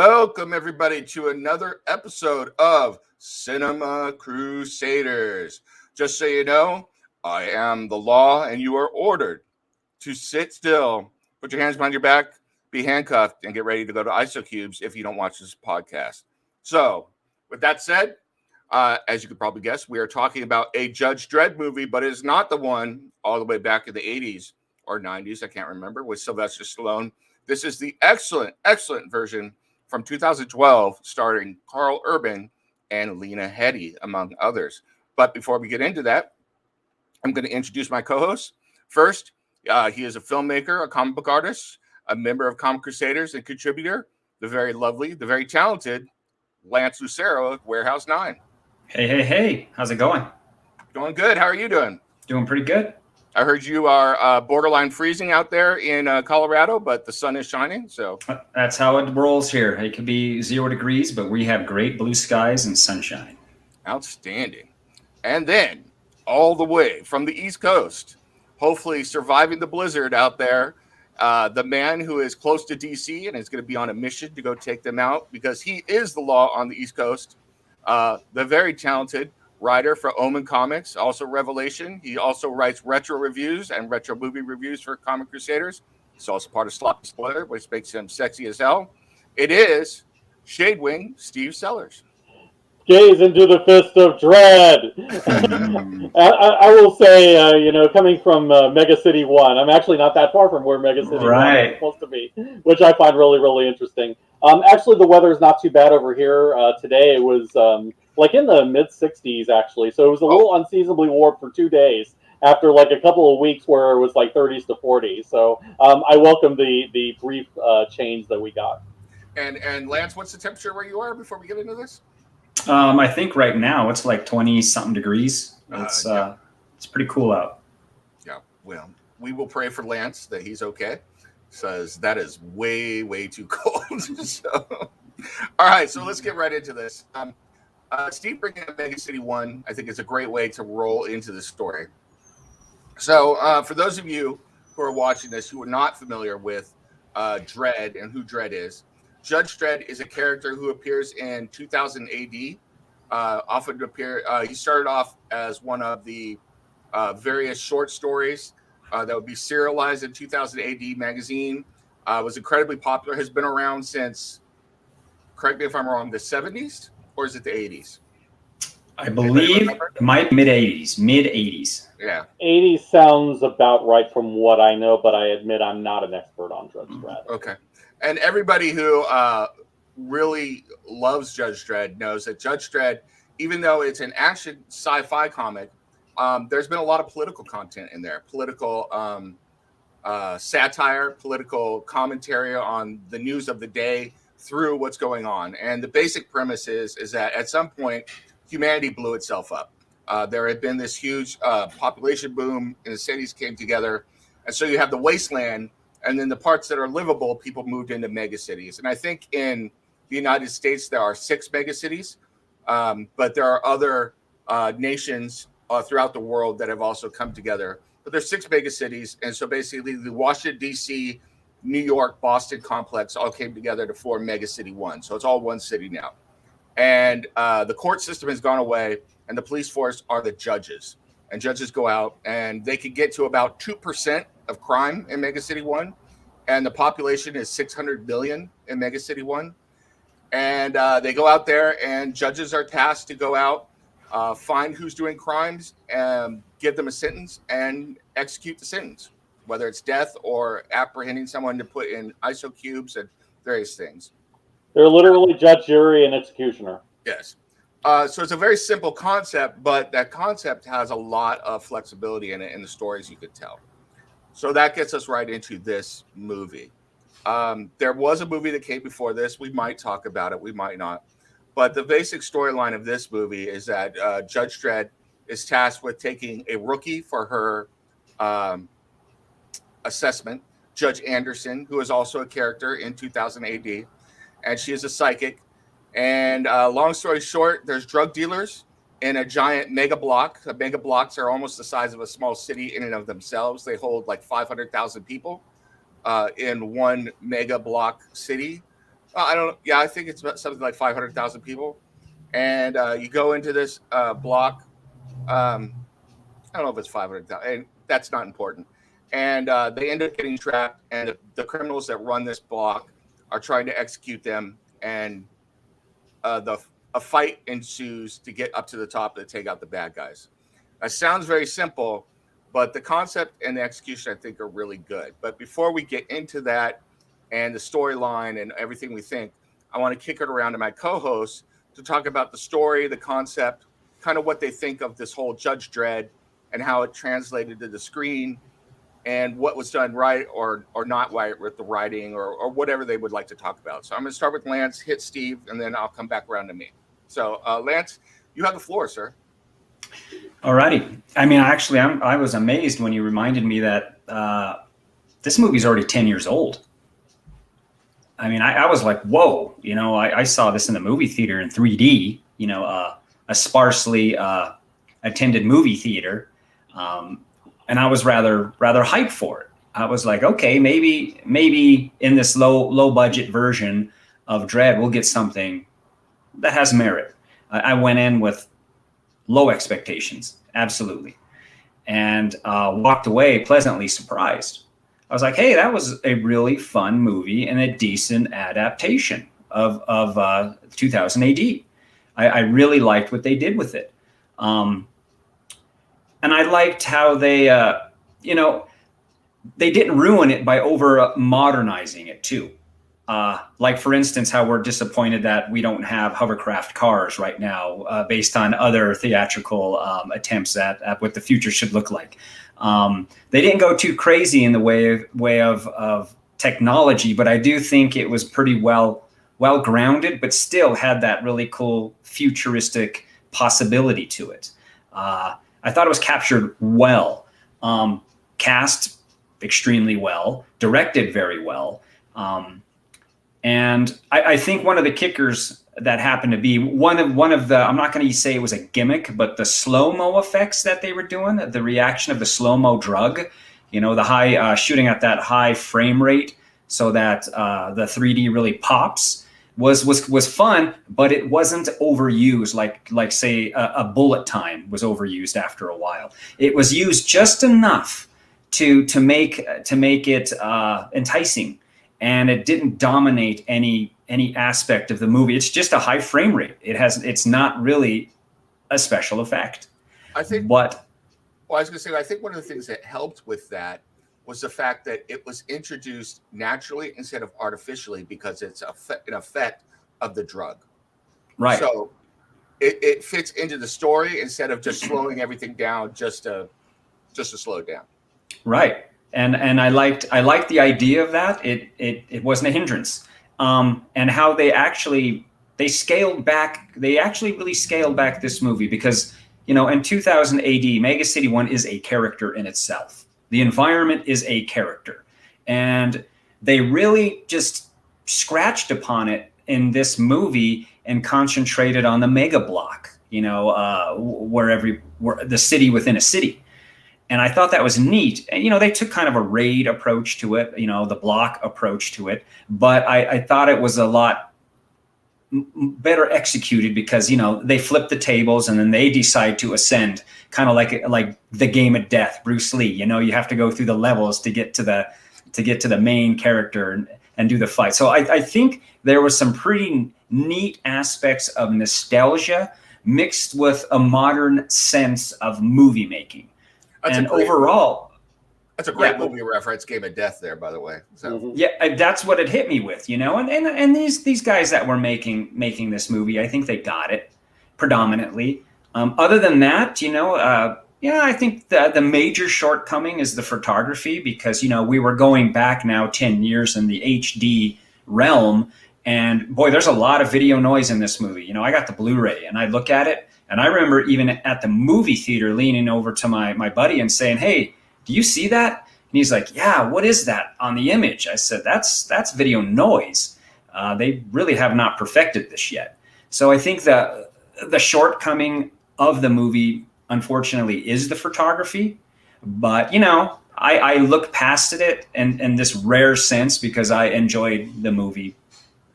Welcome, everybody, to another episode of Cinema Crusaders. Just so you know, I am the law, and you are ordered to sit still, put your hands behind your back, be handcuffed, and get ready to go to IsoCubes if you don't watch this podcast. So, with that said, as you could probably guess, we are talking about a Judge Dredd movie, but it is not the one all the way back in the 80s or 90s, I can't remember, with Sylvester Stallone. This is the excellent version from 2012, starring Karl and Lena Headey, among others. But before we get into that, I'm going to introduce my co-host. First, he is a filmmaker, a comic book artist, a member of Comic Crusaders, and contributor, the very lovely, the very talented Lance Lucero of Warehouse 9. Hey. How's it going? Doing good. How are you doing? Doing pretty good. I heard you are borderline freezing out there in Colorado, but the sun is shining. So that's how it rolls here. It could be 0 degrees, but we have great blue skies and sunshine. Outstanding. And then all the way from the East Coast, hopefully surviving the blizzard out there, the man who is close to DC and is going to be on a mission to go take them out because he is the law on the East Coast. The very talented writer for Omen Comics, also Revelation. He also writes retro reviews and retro movie reviews for Comic Crusaders. He's also part of Sloppy Spoiler, which makes him sexy as hell. It is Shadewing Steve Sellers. Gaze into the fist of Dredd. I will say, coming from Mega City 1, I'm actually not that far from where Mega City 1 is supposed to be, which I find really, really interesting. Actually, the weather is not too bad over here today. It was like in the mid-60s, actually. So it was a little unseasonably warm for 2 days after like a couple of weeks where it was like 30s to 40s. So I welcome the brief change that we got. And Lance, what's the temperature where you are before we get into this? I think right now it's like 20-something degrees. It's pretty cool out. Yeah, well, we will pray for Lance that he's okay. Says that is way too cold. So, all right, so let's get right into this. Steve bringing up Mega City 1, I think, is a great way to roll into the story. So, for those of you who are watching this who are not familiar with Dredd and who Dredd is, Judge Dredd is a character who appears in 2000 AD. He started off as one of the various short stories that would be serialized in 2000 AD magazine. Was incredibly popular. Has been around since, correct me if I'm wrong, the 70s or is it the 80s? I believe it might be mid-80s. Yeah. 80s sounds about right from what I know, but I admit I'm not an expert on Judge Dredd. Okay. And everybody who really loves Judge Dredd knows that Judge Dredd, even though it's an action sci-fi comic, there's been a lot of political content in there, political satire, political commentary on the news of the day through what's going on. And the basic premise is that at some point, humanity blew itself up. There had been this huge population boom, and the cities came together. And so you have the wasteland, and then the parts that are livable, people moved into mega cities. And I think in the United States, there are 6 mega cities, but there are other nations throughout the world that have also come together. But there's 6 mega cities. And so basically the Washington, D.C., New York, Boston complex all came together to form Mega City 1. So it's all one city now. And the court system has gone away, and the police force are the judges. And judges go out, and they can get to about 2% of crime in Mega City 1. And the population is 600 million in Mega City 1. And they go out there, and judges are tasked to go out, find who's doing crimes, and give them a sentence and execute the sentence, whether it's death or apprehending someone to put in IsoCubes and various things. They're literally judge, jury, and executioner. Yes. So it's a very simple concept, but that concept has a lot of flexibility in it in the stories you could tell. So that gets us right into this movie. There was a movie that came before this. We might talk about it. We might not. But the basic storyline of this movie is that Judge Dredd is tasked with taking a rookie for her assessment, Judge Anderson, who is also a character in 2000 AD, and she is a psychic. And long story short, there's drug dealers in a giant mega block. The mega blocks are almost the size of a small city in and of themselves. They hold like 500,000 people in one mega block city. I don't know. Yeah, I think it's about something like 500,000 people. And you go into this block. I don't know if it's 500,000, and that's not important. And they end up getting trapped, and the criminals that run this block are trying to execute them, and a fight ensues to get up to the top to take out the bad guys. That sounds very simple, but the concept and the execution, I think, are really good. But before we get into that and the storyline and everything we think, I want to kick it around to my co-hosts to talk about the story, the concept, kind of what they think of this whole Judge Dredd and how it translated to the screen and what was done right or not right with the writing or whatever they would like to talk about. So I'm going to start with Lance, hit Steve, and then I'll come back around to me. So Lance, you have the floor, sir. Alrighty. I mean, actually, I was amazed when you reminded me that this movie's already 10 years old. I mean, I was like, whoa, you know, I saw this in the movie theater in 3D, you know, a sparsely attended movie theater. And I was rather hyped for it. I was like, okay, maybe in this low budget version of Dredd, we'll get something that has merit. I went in with low expectations, absolutely, and walked away pleasantly surprised. I was like, hey, that was a really fun movie and a decent adaptation of 2000 AD. I really liked what they did with it. And I liked how they, you know, they didn't ruin it by over modernizing it too. Like, for instance, how we're disappointed that we don't have hovercraft cars right now based on other theatrical attempts at what the future should look like. They didn't go too crazy in the way of technology, but I do think it was pretty well grounded, but still had that really cool futuristic possibility to it. I thought it was captured well, cast extremely well, directed very well. And I think one of the kickers that happened to be one of the, I'm not going to say it was a gimmick, but the slow-mo effects that they were doing, the reaction of the slow-mo drug, you know, the high shooting at that high frame rate so that the 3D really pops was fun, but it wasn't overused like say a bullet time was overused after a while. It was used just enough to make it enticing, and it didn't dominate any aspect of the movie. It's just a high frame rate. It's not really a special effect. I think. But Well, I was going to say, I think one of the things that helped with that was the fact that it was introduced naturally instead of artificially, because it's an effect of the drug. Right. So it fits into the story instead of just slowing everything down just to slow it down. Right. And I liked the idea of that. It wasn't a hindrance. And how they actually scaled back. They actually really scaled back this movie because, you know, in 2000 AD, Mega City 1 is a character in itself. The environment is a character. And they really just scratched upon it in this movie and concentrated on the mega block, you know, where the city within a city. And I thought that was neat. And, you know, they took kind of a raid approach to it, you know, the block approach to it. But I thought it was a lot better executed because, you know, they flip the tables and then they decide to ascend, kind of like the game of death, Bruce Lee. You know, you have to go through the levels to get to the main character and do the fight. So I think there was some pretty neat aspects of nostalgia mixed with a modern sense of movie making. Overall, that's a great movie reference, Game of Death there, by the way. So yeah, that's what it hit me with, you know. And these guys that were making this movie, I think they got it predominantly. Other than that, you know, I think the major shortcoming is the photography because, you know, we were going back now 10 years in the HD realm, and boy, there's a lot of video noise in this movie. You know, I got the Blu-ray and I look at it, and I remember even at the movie theater leaning over to my buddy and saying, "Hey, do you see that?" And he's like, "Yeah, what is that on the image?" I said, that's video noise. They really have not perfected this yet. So I think the shortcoming of the movie, unfortunately, is the photography. But, you know, I look past it in this rare sense because I enjoyed the movie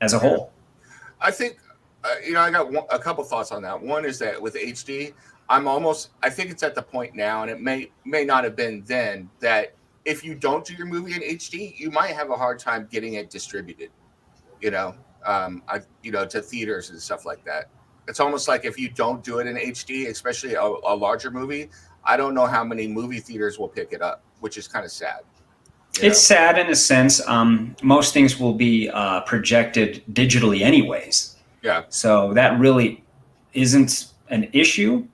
as a whole. I think, I got a couple thoughts on that. One is that with HD, I think it's at the point now, and it may not have been then, that if you don't do your movie in HD, you might have a hard time getting it distributed, to theaters and stuff like that. It's almost like if you don't do it in HD, especially a larger movie, I don't know how many movie theaters will pick it up, which is kind of sad. It's sad in a sense. Most things will be projected digitally anyways. Yeah. So that really isn't an issue.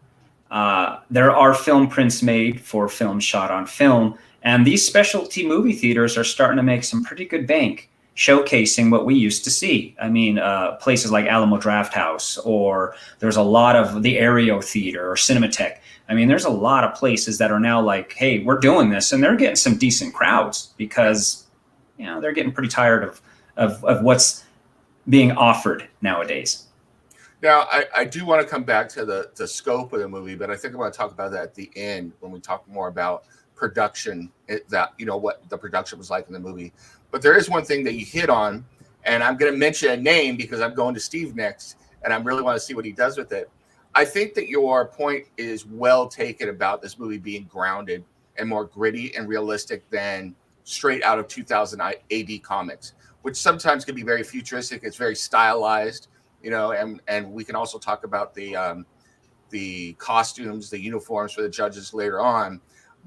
There are film prints made for film shot on film, and these specialty movie theaters are starting to make some pretty good bank showcasing what we used to see. I mean, places like Alamo Drafthouse, or there's a lot of the Aereo Theater or Cinematheque. I mean, there's a lot of places that are now like, hey, we're doing this, and they're getting some decent crowds because, they're getting pretty tired of what's being offered nowadays. Now, I do want to come back to the scope of the movie, but I think I'm going to talk about that at the end when we talk more about production, what the production was like in the movie. But there is one thing that you hit on, and I'm going to mention a name because I'm going to Steve next, and I really want to see what he does with it. I think that your point is well taken about this movie being grounded and more gritty and realistic than straight out of 2000 AD comics, which sometimes can be very futuristic. It's very stylized, and we can also talk about the costumes, the uniforms for the judges later on.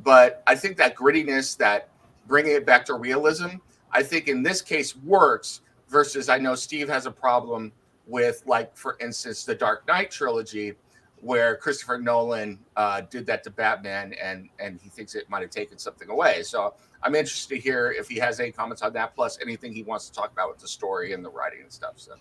But I think that grittiness, that bringing it back to realism, I think in this case works versus I know Steve has a problem with, like, for instance, the Dark Knight trilogy, where Christopher Nolan did that to Batman, and he thinks it might have taken something away. So I'm interested to hear if he has any comments on that, plus anything he wants to talk about with the story and the writing and stuff. So.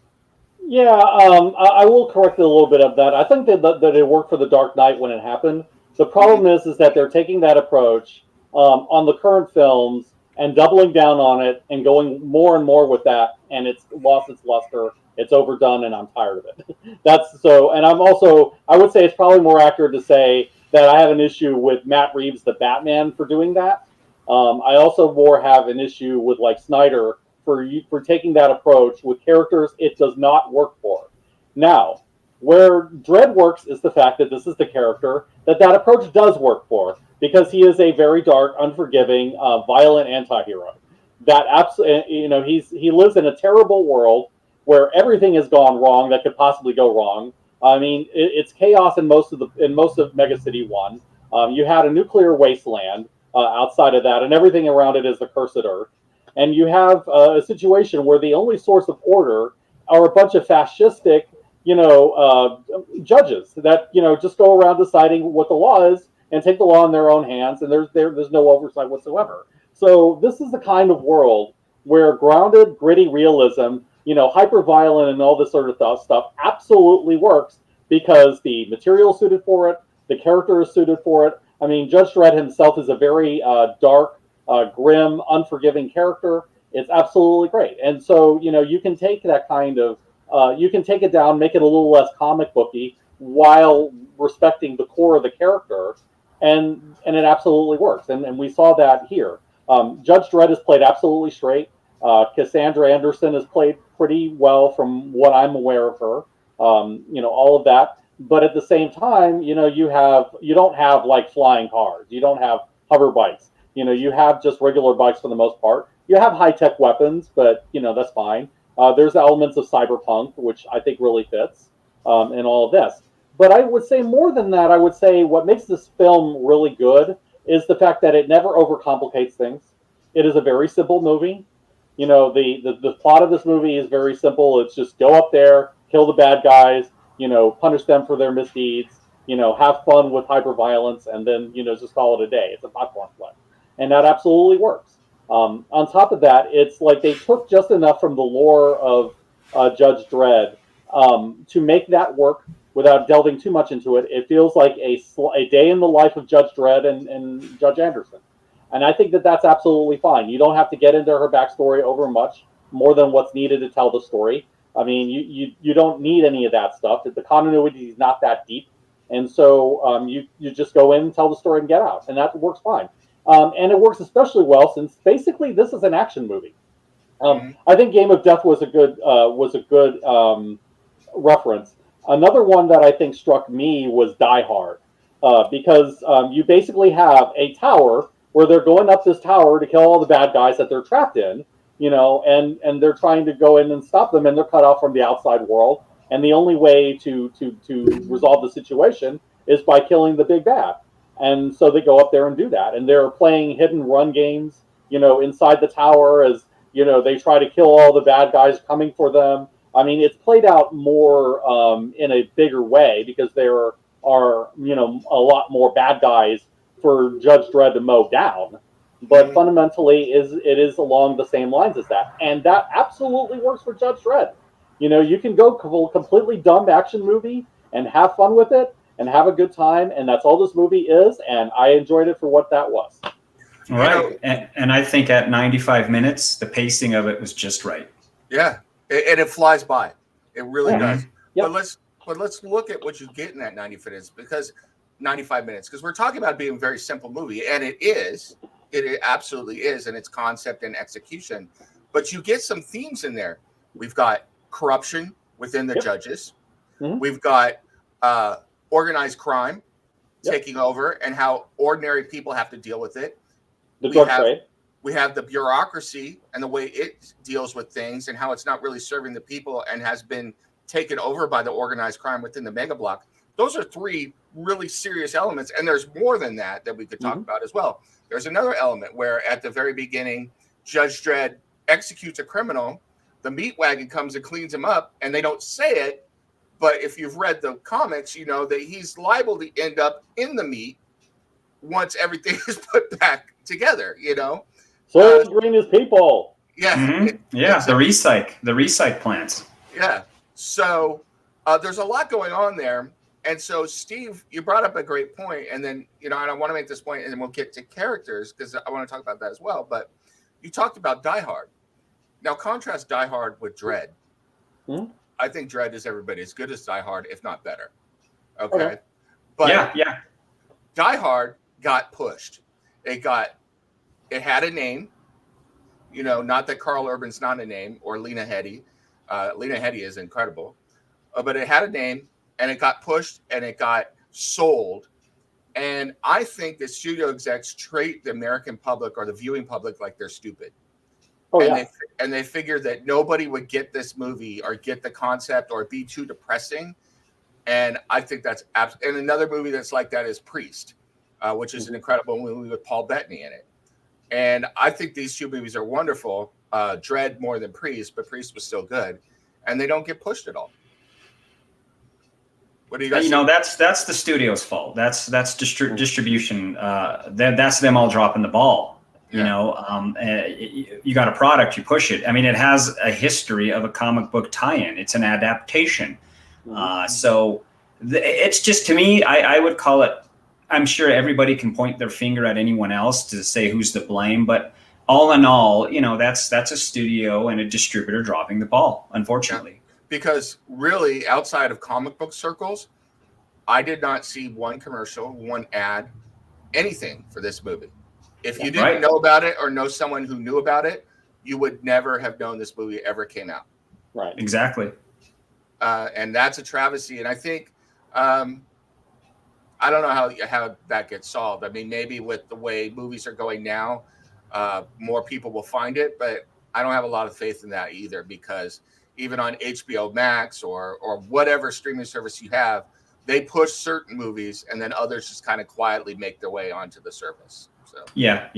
Yeah, I will correct a little bit of that. I think that it worked for the Dark Knight when it happened. The problem is that they're taking that approach on the current films and doubling down on it and going more and more with that, and it's lost its luster. It's overdone, and I'm tired of it. And I would say it's probably more accurate to say that I have an issue with Matt Reeves, the Batman, for doing that. I also more have an issue with, like, Snyder for taking that approach with characters it does not work for. Now, where Dredd works is the fact that this is the character that approach does work for, because he is a very dark, unforgiving, violent anti-hero. That absolutely, he lives in a terrible world where everything has gone wrong that could possibly go wrong. I mean, it's chaos in most of Mega City 1. You had a nuclear wasteland outside of that, and everything around it is the cursed earth. And you have a situation where the only source of order are a bunch of fascistic, judges that just go around deciding what the law is and take the law in their own hands, and there's no oversight whatsoever. So this is the kind of world where grounded, gritty realism, hyper violent and all this sort of stuff absolutely works because the material is suited for it, the character is suited for it. I mean, Judge Dredd himself is a very dark, grim, unforgiving character. It's absolutely great. And so, you can take that kind of, you can take it down, make it a little less comic booky while respecting the core of the character, and it absolutely works. And we saw that here. Judge Dredd is played absolutely straight. Cassandra Anderson is played pretty well from what I'm aware of her. All of that. But at the same time, you don't have like flying cars. You don't have hover bikes. You have just regular bikes for the most part. You have high-tech weapons, but that's fine. There's elements of cyberpunk, which I think really fits in all of this. But I would say more than that, I would say what makes this film really good is the fact that it never overcomplicates things. It is a very simple movie. The plot of this movie is very simple. It's just go up there, kill the bad guys, punish them for their misdeeds, have fun with hyper-violence, and then, just call it a day. It's a popcorn flick. And that absolutely works. On top of that, it's like they took just enough from the lore of Judge Dredd to make that work without delving too much into it. It feels like a day in the life of Judge Dredd and Judge Anderson. And I think that that's absolutely fine. You don't have to get into her backstory over much more than what's needed to tell the story. I mean, you don't need any of that stuff. The continuity is not that deep. And so you just go in, tell the story, and get out. And that works fine. And it works especially well since basically this is an action movie. I think Game of Death was a good reference. Another one that I think struck me was Die Hard, because you basically have a tower where they're going up this tower to kill all the bad guys that they're trapped in, and they're trying to go in and stop them, and they're cut off from the outside world. And the only way to resolve the situation is by killing the big bad. And so they go up there and do that, and they're playing hidden run games, inside the tower as they try to kill all the bad guys coming for them. I mean, it's played out more in a bigger way because there are a lot more bad guys for Judge Dredd to mow down. But fundamentally, it is along the same lines as that, and that absolutely works for Judge Dredd. You can go completely dumb action movie and have fun with it and have a good time, and that's all this movie is. And I enjoyed it for what that was. Right, and I think at 95 minutes, the pacing of it was just right. Yeah, and it flies by. It really does. Yep. But let's look at what you get in that 95 minutes, because we're talking about being a very simple movie, and it is. It absolutely is, in its concept and execution. But you get some themes in there. We've got corruption within the judges. We've got organized crime taking over, and how ordinary people have to deal with it. The drug trade. We have the bureaucracy and the way it deals with things, and how it's not really serving the people and has been taken over by the organized crime within the mega block. Those are three really serious elements, and there's more than that we could talk about as well. There's another element where at the very beginning, Judge Dredd executes a criminal, the meat wagon comes and cleans him up, and they don't say it, but if you've read the comics, you know that he's liable to end up in the meat once everything is put back together, So green is people. Yeah. The recyc plants. Yeah. So there's a lot going on there. And so, Steve, you brought up a great point. And then, and I want to make this point, and then we'll get to characters because I want to talk about that as well. But you talked about Die Hard. Now, contrast Die Hard with Dredd. I think Dredd is everybody as good as Die Hard, if not better. Okay. But Die Hard got pushed. It had a name. Not that Karl Urban's not a name, or Lena Headey. Lena Headey is incredible. But it had a name, and it got pushed, and it got sold. And I think the studio execs treat the American public or the viewing public like they're stupid. And they figured that nobody would get this movie or get the concept or be too depressing. And I think that's and another movie that's like that is Priest, which is an incredible movie with Paul Bettany in it. And I think these two movies are wonderful. Dredd more than Priest, but Priest was still good. And they don't get pushed at all. What do you guys think? That's the studio's fault. That's distribution. That's them all dropping the ball. You got a product, you push it. I mean, it has a history of a comic book tie-in. It's an adaptation. So it's just, to me, I would call it, I'm sure everybody can point their finger at anyone else to say who's to blame, but all in all, that's a studio and a distributor dropping the ball, unfortunately. Because really, outside of comic book circles, I did not see one commercial, one ad, anything for this movie. If you didn't know about it or know someone who knew about it, you would never have known this movie ever came out. Right. Exactly. And that's a travesty. And I think, I don't know how that gets solved. I mean, maybe with the way movies are going now, more people will find it, but I don't have a lot of faith in that either, because even on HBO Max or whatever streaming service you have, they push certain movies and then others just kind of quietly make their way onto the service. So Yeah.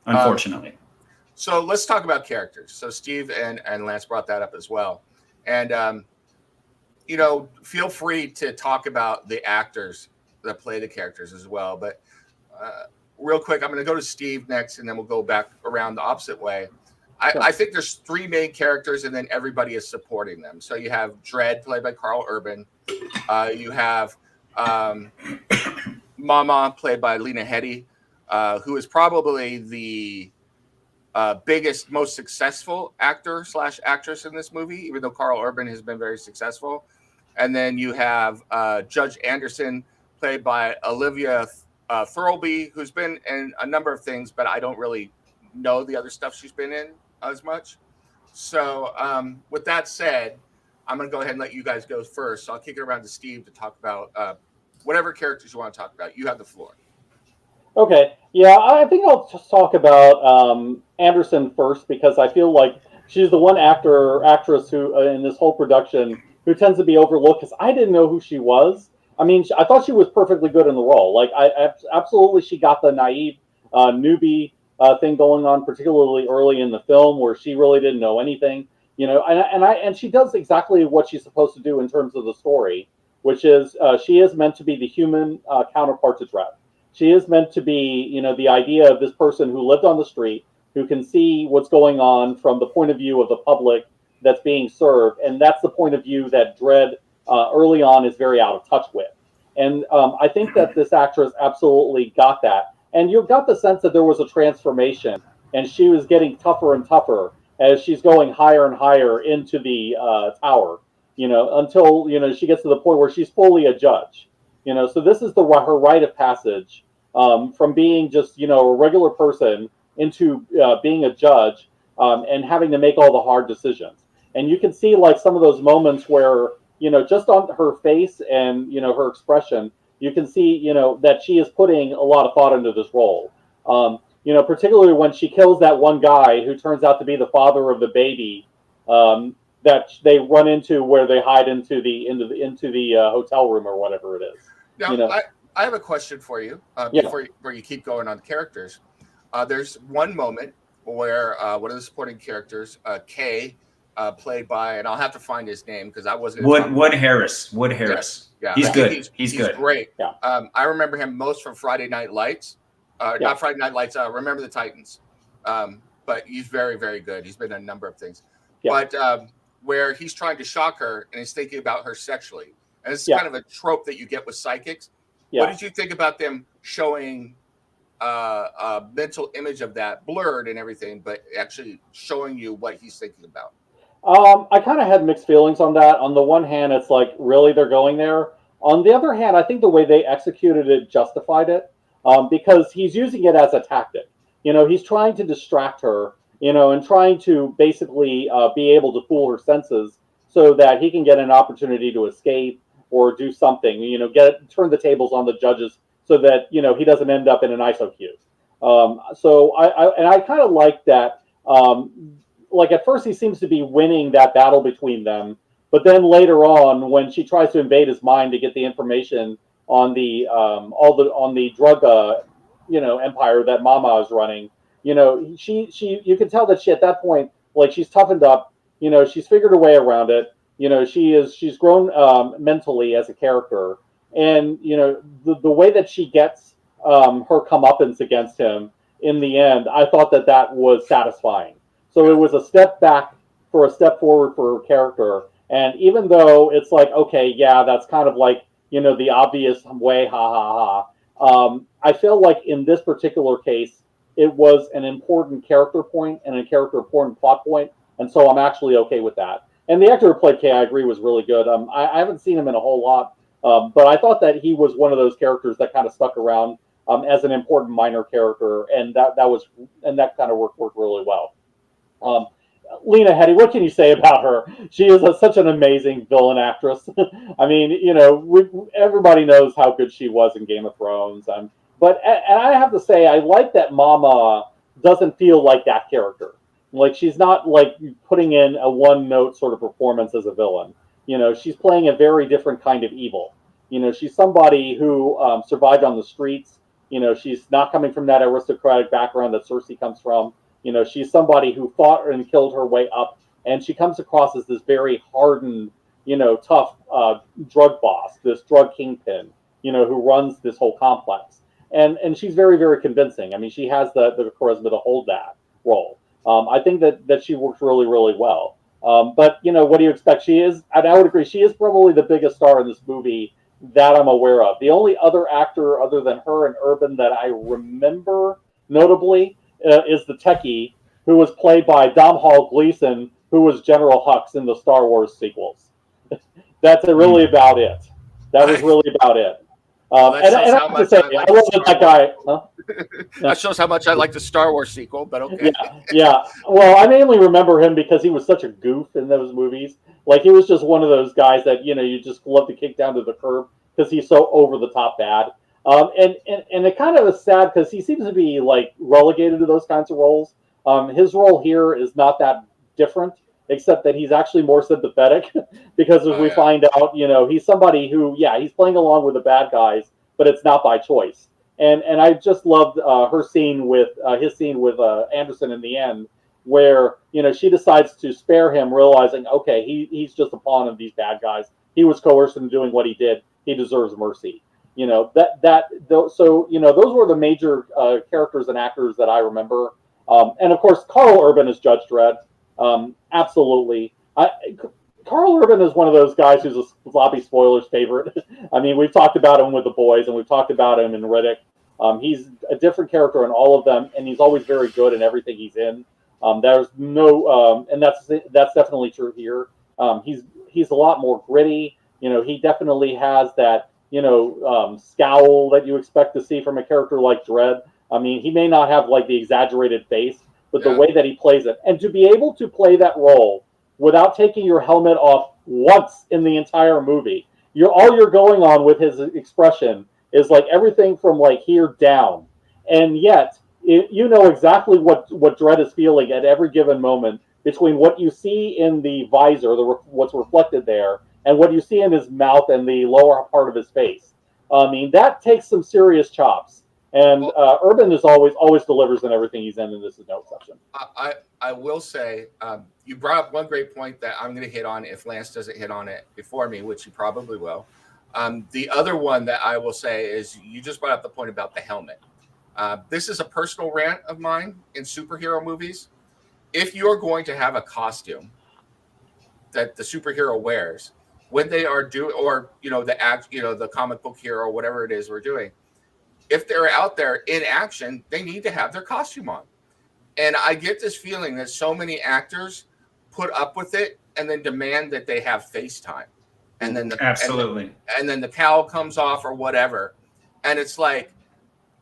Unfortunately. So let's talk about characters. So Steve and Lance brought that up as well. And, feel free to talk about the actors that play the characters as well. But real quick, I'm going to go to Steve next, and then we'll go back around the opposite way. I think there's three main characters, and then everybody is supporting them. So you have Dredd, played by Karl Urban. You have Mama, played by Lena Headey, who is probably the biggest, most successful actor/actress in this movie, even though Karl Urban has been very successful. And then you have Judge Anderson, played by Olivia Thirlby, who's been in a number of things, but I don't really know the other stuff she's been in. as much. So with that said, I'm going to go ahead and let you guys go first. So I'll kick it around to Steve to talk about whatever characters you want to talk about. You have the floor. Okay, yeah, I think I'll just talk about Anderson first because I feel like she's the one actress who in this whole production who tends to be overlooked because I didn't know who she was. I mean, I thought she was perfectly good in the role. Like, absolutely, she got the naive newbie thing going on, particularly early in the film where she really didn't know anything. And she does exactly what she's supposed to do in terms of the story, which is she is meant to be the human counterpart to Dredd. She is meant to be, the idea of this person who lived on the street, who can see what's going on from the point of view of the public that's being served. And that's the point of view that Dredd early on is very out of touch with. And I think that this actress absolutely got that. And you got the sense that there was a transformation and she was getting tougher and tougher as she's going higher and higher into the tower, until, she gets to the point where she's fully a judge. So this is her rite of passage from being just, a regular person into being a judge and having to make all the hard decisions. And you can see like some of those moments where, just on her face and, her expression, you can see, that she is putting a lot of thought into this role. Particularly when she kills that one guy who turns out to be the father of the baby that they run into where they hide into the hotel room or whatever it is. Now, I have a question for you before you keep going on the characters. There's one moment where one of the supporting characters, Kay, played by, and I'll have to find his name because I wasn't. Wood Harris. Yeah, he's good. He's good. Great. Yeah. I remember him most from Friday Night Lights. Not Friday Night Lights. Remember the Titans. But he's very, very good. He's been in a number of things. Yeah. But where he's trying to shock her and he's thinking about her sexually, and it's kind of a trope that you get with psychics. Yeah. What did you think about them showing a mental image of that, blurred and everything, but actually showing you what he's thinking about? I kind of had mixed feelings on that. On the one hand, it's like, really, they're going there? On the other hand, I think the way they executed it justified it because he's using it as a tactic. He's trying to distract her, and trying to basically be able to fool her senses so that he can get an opportunity to escape or do something, turn the tables on the judges so that, he doesn't end up in an ISO queue. So I kind of like that. Like at first he seems to be winning that battle between them, but then later on when she tries to invade his mind to get the information on the drug empire that Mama is running, you can tell that she at that point, like, she's toughened up, she's figured a way around it, she's grown mentally as a character, and the way that she gets her comeuppance against him in the end, I thought that was satisfying. So it was a step back for a step forward for her character. And even though it's like, okay, yeah, that's kind of like, the obvious way, ha, ha, ha. I feel like in this particular case, it was an important character point and important plot point. And so I'm actually okay with that. And the actor who played Kay, I agree, was really good. I haven't seen him in a whole lot, but I thought that he was one of those characters that kind of stuck around as an important minor character. And that kind of worked really well. Lena Headey, what can you say about her? She is such an amazing villain actress. I mean, everybody knows how good she was in Game of Thrones. But I have to say, I like that Mama doesn't feel like that character. Like, she's not like putting in a one-note sort of performance as a villain. She's playing a very different kind of evil. She's somebody who survived on the streets. She's not coming from that aristocratic background that Cersei comes from. She's somebody who fought and killed her way up, and she comes across as this very hardened, tough drug boss, this drug kingpin, who runs this whole complex. And she's very, very convincing. I mean, she has the charisma to hold that role. I think that she works really, really well. But, what do you expect? She is, and I would agree, she is probably the biggest star in this movie that I'm aware of. The only other actor other than her and Urban that I remember notably is the techie who was played by Domhnall Gleeson, who was General Hux in the Star Wars sequels. That's really about it. That was really about it. And I have to say, I love that guy. Huh? That shows how much I like the Star Wars sequel, but okay. Yeah. Well, I mainly remember him because he was such a goof in those movies. Like he was just one of those guys that you just love to kick down to the curb because he's so over the top bad. And it kind of is sad because he seems to be like relegated to those kinds of roles. His role here is not that different, except that he's actually more sympathetic because as we find out, he's somebody who, he's playing along with the bad guys, but it's not by choice. And I just loved his scene with Anderson in the end, where she decides to spare him, realizing he's just a pawn of these bad guys. He was coerced into doing what he did. He deserves mercy. So those were the major characters and actors that I remember. And of course, Karl Urban is Judge Dredd. Absolutely. Karl Urban is one of those guys who's a sloppy spoilers favorite. I mean, we've talked about him with The Boys, and we've talked about him in Riddick. He's a different character in all of them, and he's always very good in everything he's in. There's no, and that's definitely true here. He's a lot more gritty. He definitely has that scowl that you expect to see from a character like Dredd. I mean, he may not have like the exaggerated face, but the way that he plays it, and to be able to play that role without taking your helmet off once in the entire movie, all you're going on with his expression is like everything from like here down, and yet you know exactly what Dredd is feeling at every given moment between what you see in the visor, what's reflected there, and what you see in his mouth and the lower part of his face. I mean, that takes some serious chops. And Urban is always delivers in everything he's in, and this is no exception. I will say, you brought up one great point that I'm going to hit on if Lance doesn't hit on it before me, which he probably will. The other one that I will say is you just brought up the point about the helmet. This is a personal rant of mine in superhero movies. If you're going to have a costume that the superhero wears when they are doing, or the comic book hero or whatever it is we're doing, if they're out there in action, they need to have their costume on. And I get this feeling that so many actors put up with it and then demand that they have FaceTime. And then Absolutely. And then the cowl comes off or whatever. And it's like,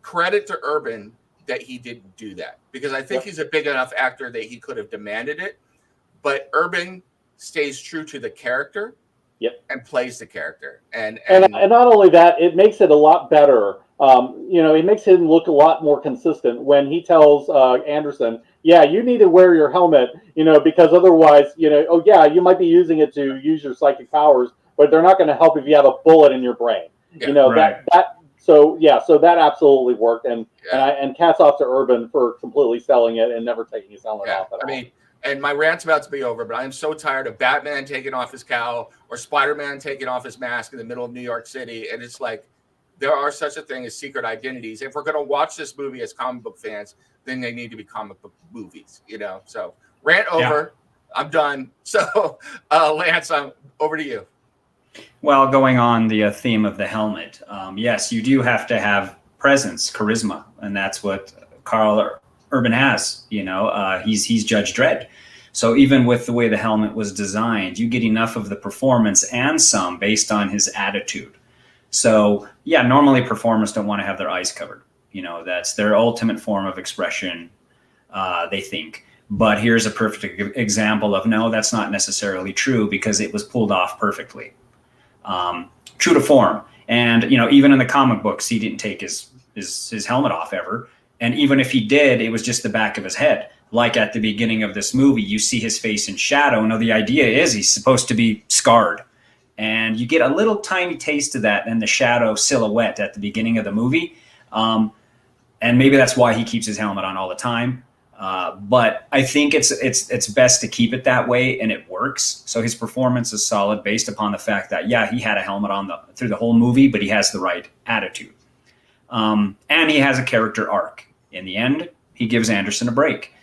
credit to Urban that he didn't do that, because I think he's a big enough actor that he could have demanded it. But Urban stays true to the character and plays the character. And not only that, it makes it a lot better. It makes him look a lot more consistent when he tells Anderson, you need to wear your helmet, because otherwise, you might be using it to use your psychic powers, but they're not going to help if you have a bullet in your brain. Right. So that absolutely worked. And hats off to Urban for completely selling it and never taking his helmet off at all. I mean, and my rant's about to be over, but I am so tired of Batman taking off his cowl or Spider-Man taking off his mask in the middle of New York City. And it's like, there are such a thing as secret identities. If we're going to watch this movie as comic book fans, then they need to be comic book movies, So rant over. I'm done. So Lance, I'm over to you. Well, going on the theme of the helmet, yes, you do have to have presence, charisma, and that's what Karl Urban has. He's Judge Dredd. So even with the way the helmet was designed, you get enough of the performance and some based on his attitude. So normally performers don't want to have their eyes covered. That's their ultimate form of expression, they think. But here's a perfect example of no, that's not necessarily true, because it was pulled off perfectly. True to form. And, even in the comic books, he didn't take his helmet off ever. And even if he did, it was just the back of his head. Like at the beginning of this movie, you see his face in shadow. Now, the idea is he's supposed to be scarred. And you get a little tiny taste of that in the shadow silhouette at the beginning of the movie. And maybe that's why he keeps his helmet on all the time. But I think it's best to keep it that way, and it works. So his performance is solid based upon the fact that, he had a helmet on through the whole movie, but he has the right attitude. And he has a character arc. In the end, he gives Anderson a break,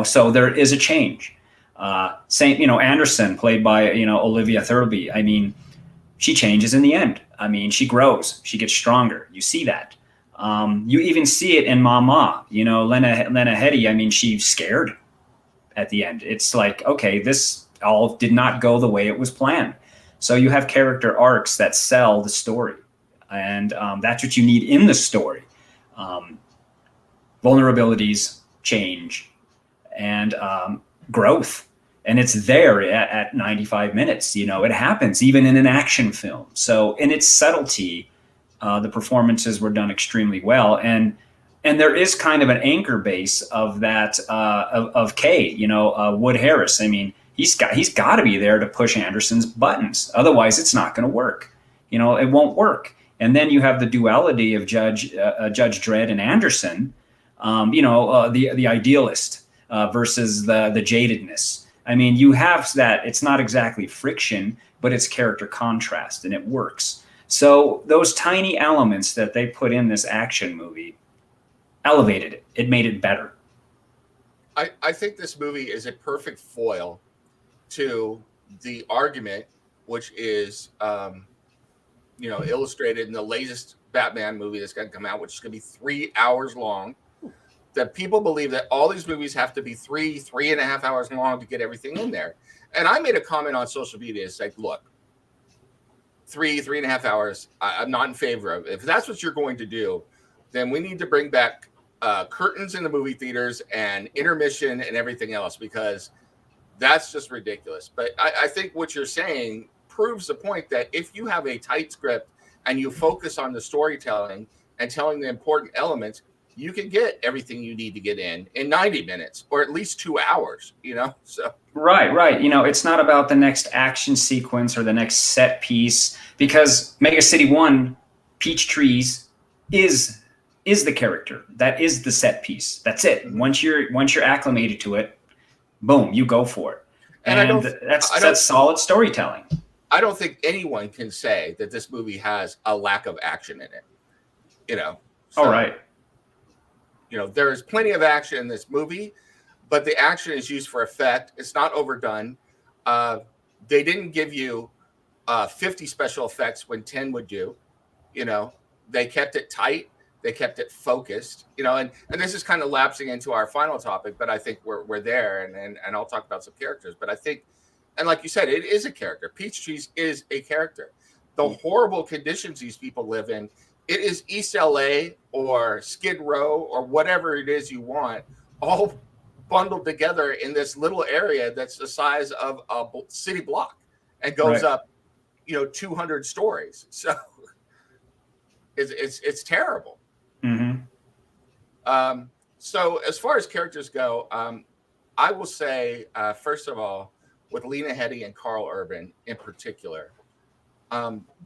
so there is a change. Anderson, played by, Olivia Thirlby. I mean, she changes in the end. I mean, she grows, she gets stronger. You see that. You even see it in Mama, Lena Headey. I mean, she's scared at the end. It's like, okay, this all did not go the way it was planned. So you have character arcs that sell the story. And that's what you need in the story. vulnerabilities, change, and growth. And it's there at 95 minutes. It happens even in an action film. So in its subtlety, the performances were done extremely well. And there is kind of an anchor base of that, of Kay, Wood Harris. I mean, he's got to be there to push Anderson's buttons. Otherwise, it's not going to work. It won't work. And then you have the duality of Judge Dredd and Anderson, the idealist versus the jadedness. I mean, you have that. It's not exactly friction, but it's character contrast, and it works. So those tiny elements that they put in this action movie elevated it. It made it better. I think this movie is a perfect foil to the argument, which is, illustrated in the latest Batman movie that's going to come out, which is going to be 3 hours long. That people believe that all these movies have to be 3.5 hours long to get everything in there. And I made a comment on social media. It's like, look, 3.5 hours, I'm not in favor of. If that's what you're going to do, then we need to bring back curtains in the movie theaters and intermission and everything else, because that's just ridiculous. But I think what you're saying proves the point that if you have a tight script and you focus on the storytelling and telling the important elements, you can get everything you need to get in 90 minutes or at least 2 hours, so. Right. It's not about the next action sequence or the next set piece, because Mega City 1, Peach Trees is the character. That is the set piece. That's it. Once you're acclimated to it, boom, you go for it. And that's solid storytelling. I don't think anyone can say that this movie has a lack of action in it. So, all right. There is plenty of action in this movie, but the action is used for effect. It's not overdone. They didn't give you 50 special effects when 10 would do. They kept it tight. They kept it focused. And this is kind of lapsing into our final topic, but I think we're there, and I'll talk about some characters. But I think, and like you said, it is a character. Peach Trees is a character. The horrible conditions these people live in. It is East LA or Skid Row or whatever it is you want, all bundled together in this little area that's the size of a city block and goes up, 200 stories. So it's terrible. Mm-hmm. So as far as characters go, I will say, first of all, with Lena Headey and Karl Urban in particular,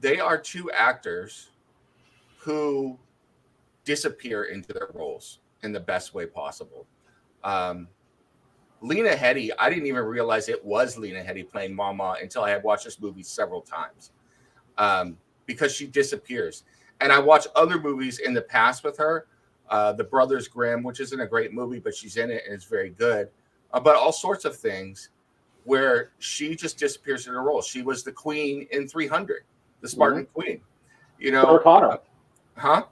they are two actors who disappear into their roles in the best way possible. Lena Headey, I didn't even realize it was Lena Headey playing Mama until I had watched this movie several times, because she disappears. And I watched other movies in the past with her, The Brothers Grimm, which isn't a great movie, but she's in it and it's very good. But all sorts of things where she just disappears in her role. She was the queen in 300, the Spartan queen. Sarah Connor. Huh?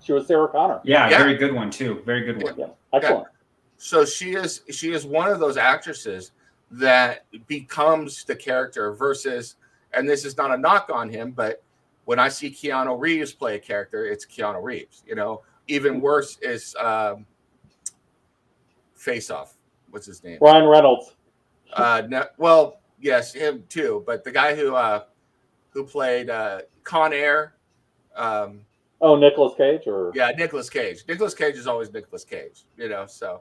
She was Sarah Connor. Yeah, very good one too. Very good one. Yeah, excellent. Yeah. So she is one of those actresses that becomes the character versus, and this is not a knock on him, but when I see Keanu Reeves play a character, it's Keanu Reeves. Even worse is Face Off. What's his name? Ryan Reynolds. No, well, yes, him too. But the guy who played Con Air. Nicolas Cage, or Nicolas Cage. Nicolas Cage is always Nicolas Cage. So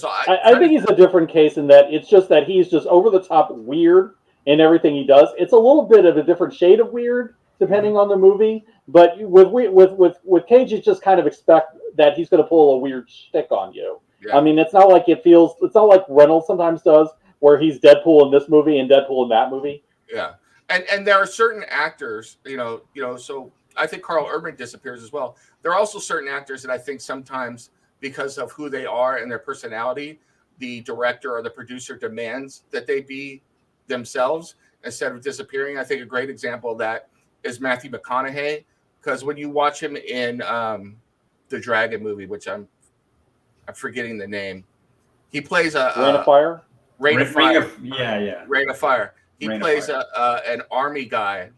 I think he's a different case in that it's just that he's just over the top weird in everything he does. It's a little bit of a different shade of weird depending on the movie, but with Cage, you just kind of expect that he's going to pull a weird shtick on you. Yeah. I mean, it's not like Reynolds sometimes does, where he's Deadpool in this movie and Deadpool in that movie. Yeah, and there are certain actors, so I think Karl Urban disappears as well. There are also certain actors that I think sometimes, because of who they are and their personality, the director or the producer demands that they be themselves instead of disappearing. I think a great example of that is Matthew McConaughey, because when you watch him in the Dragon movie, which I'm forgetting the name, he plays a Rain of Fire. Rain of Fire. Rain of Fire. He plays an army guy,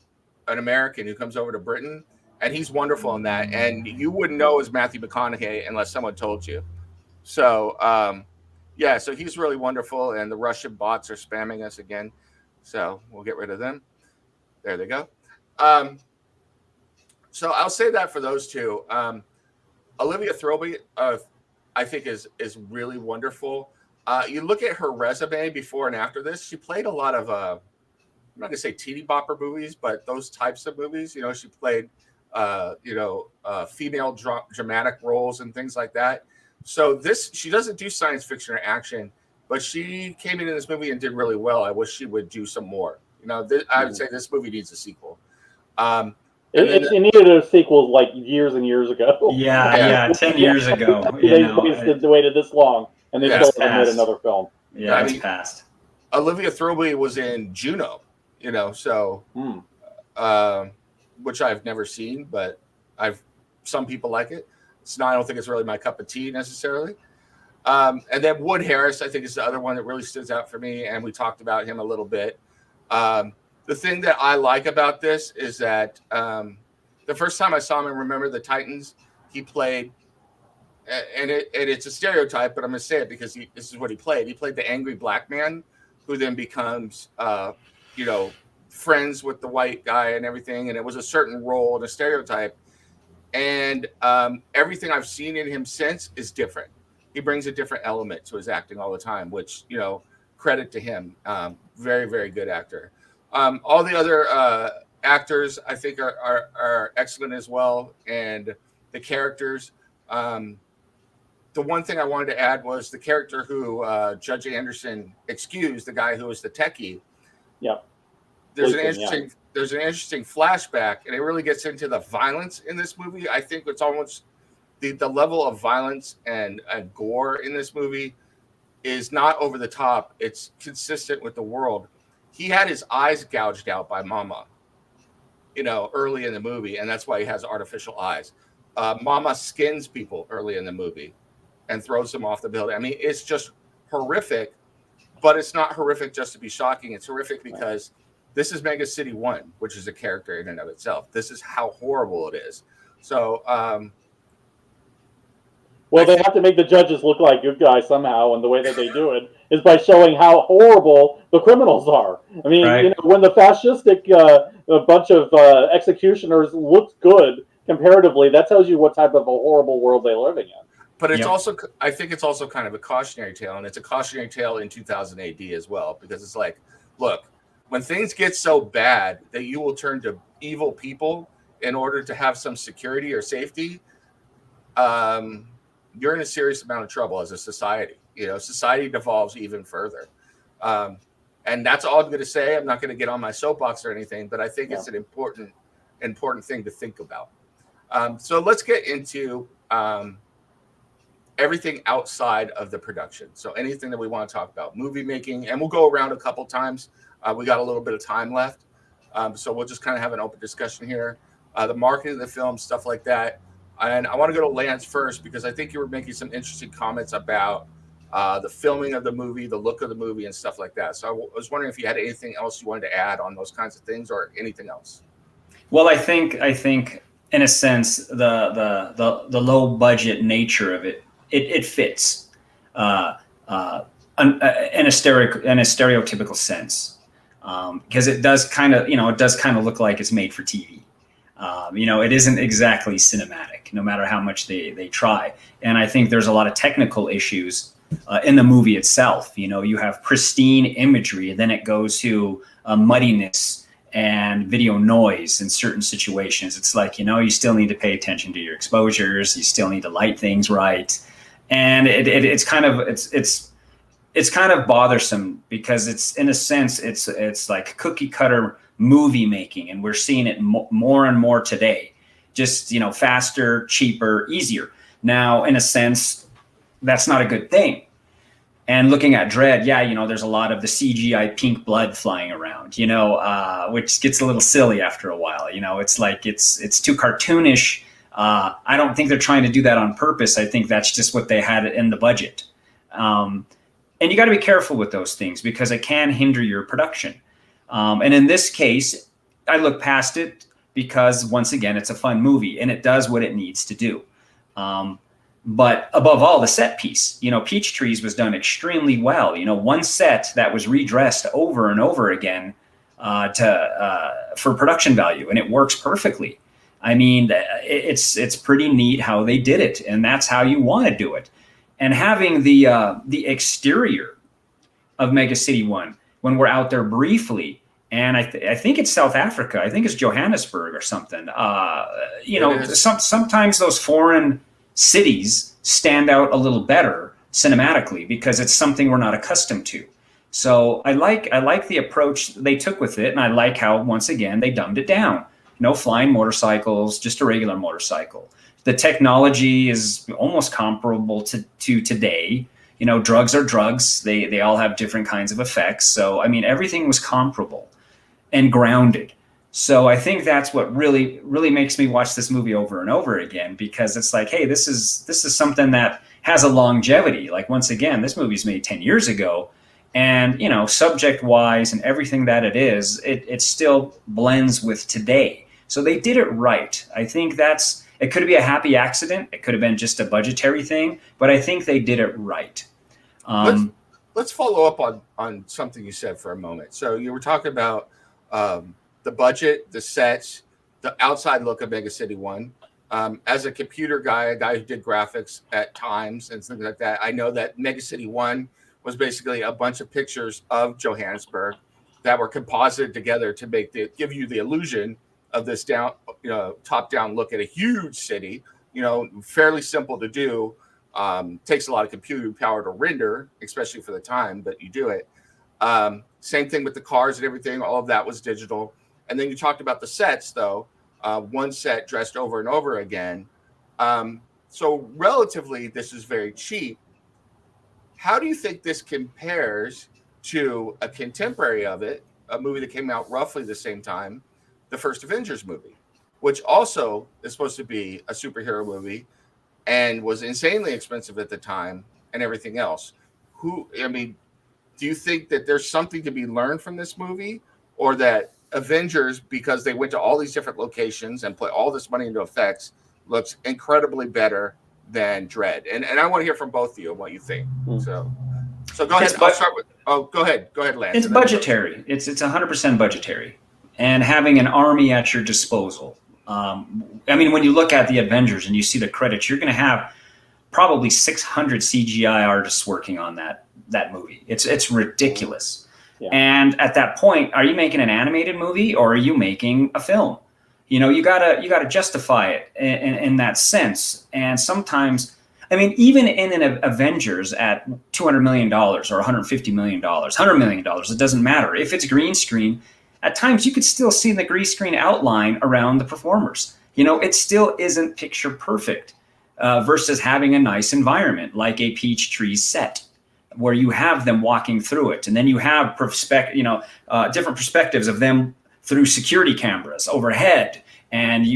an American who comes over to Britain, and he's wonderful in that. And you wouldn't know it was Matthew McConaughey unless someone told you. So yeah, so he's really wonderful, and the Russian bots are spamming us again, so we'll get rid of them. There they go. So I'll say that for those two. Olivia Thirlby, I think is really wonderful. You look at her resume before and after this; she played a lot of I'm not gonna say teeny bopper movies, but those types of movies. You know, she played female dramatic roles and things like that. So she doesn't do science fiction or action, but she came into this movie and did really well. I wish she would do some more. You know, I would say this movie needs a sequel. It needed a sequel like years and years ago. Yeah, 10 years ago. They waited this long, and they still haven't made another film. Yeah, it's passed. Olivia Thirlby was in Juno, you know, so which I've never seen, but some people like it. I don't think it's really my cup of tea necessarily. And then Wood Harris, I think, is the other one that really stands out for me, and we talked about him a little bit. The thing that I like about this is that the first time I saw him in Remember the Titans, he played, and it's a stereotype, but I'm going to say it because this is what he played. He played the angry black man who then becomes, friends with the white guy and everything, and it was a certain role and a stereotype. And everything I've seen in him since is different. He brings a different element to his acting all the time, which, credit to him. Very, very good actor. All the other actors, I think, are excellent as well. And the characters. The one thing I wanted to add was the character who Judge Anderson excused, the guy who was the techie. Yeah. There's an interesting flashback, and it really gets into the violence in this movie. I think it's almost the level of violence and gore in this movie is not over the top. It's consistent with the world. He had his eyes gouged out by Mama, early in the movie, and that's why he has artificial eyes. Mama skins people early in the movie and throws them off the building. I mean, it's just horrific, but it's not horrific just to be shocking. It's horrific because this is Mega City 1, which is a character in and of itself. This is how horrible it is. So, they have to make the judges look like good guys somehow, and the way that they do it is by showing how horrible the criminals are. I mean, when the fascistic bunch of executioners looked good comparatively, that tells you what type of a horrible world they're living in. But it's also, I think it's also kind of a cautionary tale, and it's a cautionary tale in 2000 AD as well, because it's like, look, when things get so bad that you will turn to evil people in order to have some security or safety, you're in a serious amount of trouble as a society. Society devolves even further. And that's all I'm going to say. I'm not going to get on my soapbox or anything, but I think it's an important thing to think about. So let's get into everything outside of the production. So anything that we want to talk about, movie making, and we'll go around a couple times. We got a little bit of time left. So we'll just kind of have an open discussion here. The marketing of the film, stuff like that. And I want to go to Lance first, because I think you were making some interesting comments about the filming of the movie, the look of the movie, and stuff like that. So I was wondering if you had anything else you wanted to add on those kinds of things, or anything else. Well, I think in a sense the low budget nature of it fits in a stereotypical sense, because it does kind of look like it's made for TV. It isn't exactly cinematic, no matter how much they try. And I think there's a lot of technical issues in the movie itself. You have pristine imagery, and then it goes to muddiness and video noise in certain situations. It's like, you still need to pay attention to your exposures. You still need to light things right. And it's kind of bothersome, because it's, in a sense, it's like cookie cutter movie making, and we're seeing it more and more today. Just, faster, cheaper, easier. Now, in a sense, that's not a good thing. And looking at Dredd, there's a lot of the CGI pink blood flying around, which gets a little silly after a while. It's like it's too cartoonish. I don't think they're trying to do that on purpose. I think that's just what they had in the budget. And you got to be careful with those things, because it can hinder your production. And in this case, I look past it, because once again, it's a fun movie and it does what it needs to do. But above all, the set piece, Peachtree's was done extremely well. One set that was redressed over and over again for production value, and it works perfectly. I mean, it's pretty neat how they did it, and that's how you want to do it. And having the exterior of Mega City 1, when we're out there briefly, and I think it's South Africa. I think it's Johannesburg or something. Sometimes those foreign cities stand out a little better cinematically because it's something we're not accustomed to. So I like the approach they took with it, and I like how, once again, they dumbed it down. No flying motorcycles, just a regular motorcycle. The technology is almost comparable to today. Drugs are drugs. They all have different kinds of effects. So, I mean, everything was comparable and grounded. So I think that's what really, really makes me watch this movie over and over again, because it's like, hey, this is something that has a longevity. Like, once again, this movie's made 10 years ago, and, subject wise and everything that it is, it still blends with today. So they did it right. I think it could be a happy accident. It could have been just a budgetary thing, but I think they did it right. Let's follow up on something you said for a moment. So you were talking about the budget, the sets, the outside look of Mega City 1. As a computer guy, a guy who did graphics at times and things like that, I know that Mega City 1 was basically a bunch of pictures of Johannesburg that were composited together to give you the illusion of this top-down look at a huge city. Fairly simple to do. Takes a lot of computing power to render, especially for the time, but you do it. Same thing with the cars and everything. All of that was digital. And then you talked about the sets, though. One set dressed over and over again. So relatively, this is very cheap. How do you think this compares to a contemporary of it, a movie that came out roughly the same time, the first Avengers movie, which also is supposed to be a superhero movie and was insanely expensive at the time and everything else? Do you think that there's something to be learned from this movie, or that Avengers, because they went to all these different locations and put all this money into effects, looks incredibly better than Dredd? And I want to hear from both of you what you think. So go ahead. I'll start with. Oh, go ahead, Lance. It's budgetary. It's 100% budgetary, and having an army at your disposal. When you look at the Avengers and you see the credits, you're going to have probably 600 CGI artists working on that movie. It's ridiculous. Yeah. And at that point, are you making an animated movie or are you making a film? You gotta justify it in that sense. And sometimes, even in an Avengers at $200 million or $150 million, $100 million, it doesn't matter. If it's green screen, at times you could still see the green screen outline around the performers. It still isn't picture perfect versus having a nice environment like a Peachtree set, where you have them walking through it, and then you have different perspectives of them through security cameras overhead, and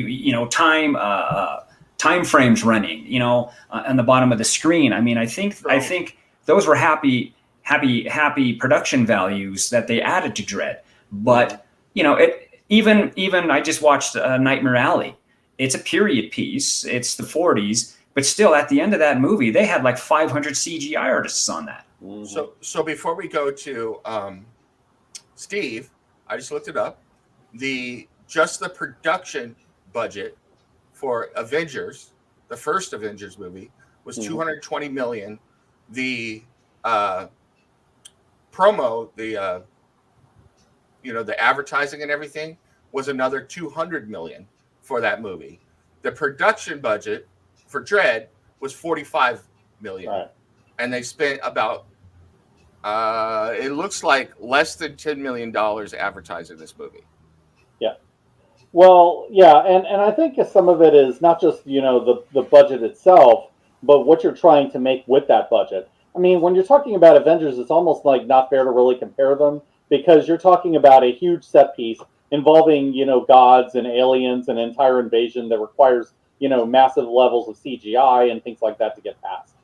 time frames running, on the bottom of the screen. I think those were happy production values that they added to Dredd. But even I just watched Nightmare Alley. It's a period piece. It's the 40s, but still, at the end of that movie, they had like 500 CGI artists on that. Mm-hmm. So before we go to Steve, I just looked it up. Just the production budget for Avengers, the first Avengers movie, was $220 million. The promo, the advertising and everything was another $200 million for that movie. The production budget for Dredd was $45 million, right. And they spent about it looks like less than $10 million advertising this movie. Yeah. Well, yeah, and I think some of it is not just the budget itself, but what you're trying to make with that budget. When you're talking about Avengers, it's almost like not fair to really compare them, because you're talking about a huge set piece involving gods and aliens and an entire invasion that requires massive levels of CGI and things like that to get past.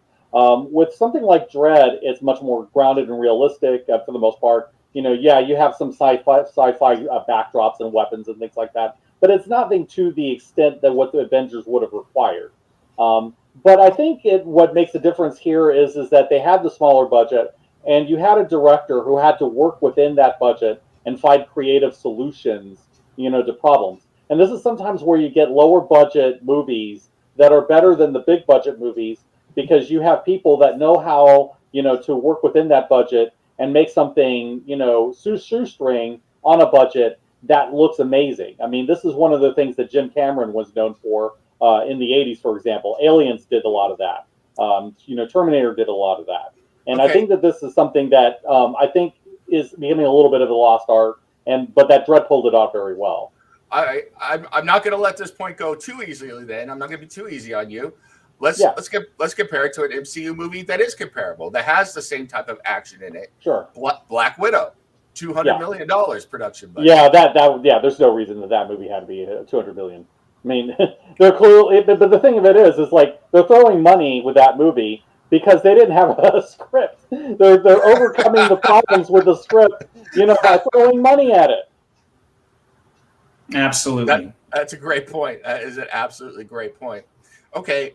With something like Dredd, it's much more grounded and realistic for the most part. You have some sci-fi backdrops and weapons and things like that, but it's nothing to the extent that what the Avengers would have required. But I think what makes a difference here is that they had the smaller budget, and you had a director who had to work within that budget and find creative solutions, to problems. And this is sometimes where you get lower budget movies that are better than the big budget movies because you have people that know how, to work within that budget and make something, shoestring on a budget that looks amazing. I mean, this is one of the things that Jim Cameron was known for in the 80s, for example. Aliens did a lot of that. Terminator did a lot of that. And I Okay. think that this is something that I think is becoming a little bit of a lost art, but that Dredd pulled it off very well. I'm not going to let this point go too easily. Then I'm not going to be too easy on you. Let's Yeah. let's compare it to an MCU movie that is comparable, that has the same type of action in it. Sure. Black Widow, $200 Yeah. million production budget. Yeah, that there's no reason that movie had to be 200 million. I mean, they're clearly, but the thing of it is like they're throwing money with that movie because they didn't have a script. They're overcoming the problems with the script, by throwing money at it. Absolutely. That's a great point. That is an absolutely great point. Okay,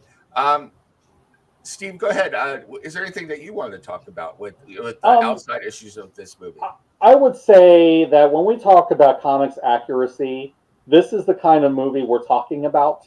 Steve, go ahead. Is there anything that you wanted to talk about with the outside issues of this movie? I would say that when we talk about comics accuracy, this is the kind of movie we're talking about.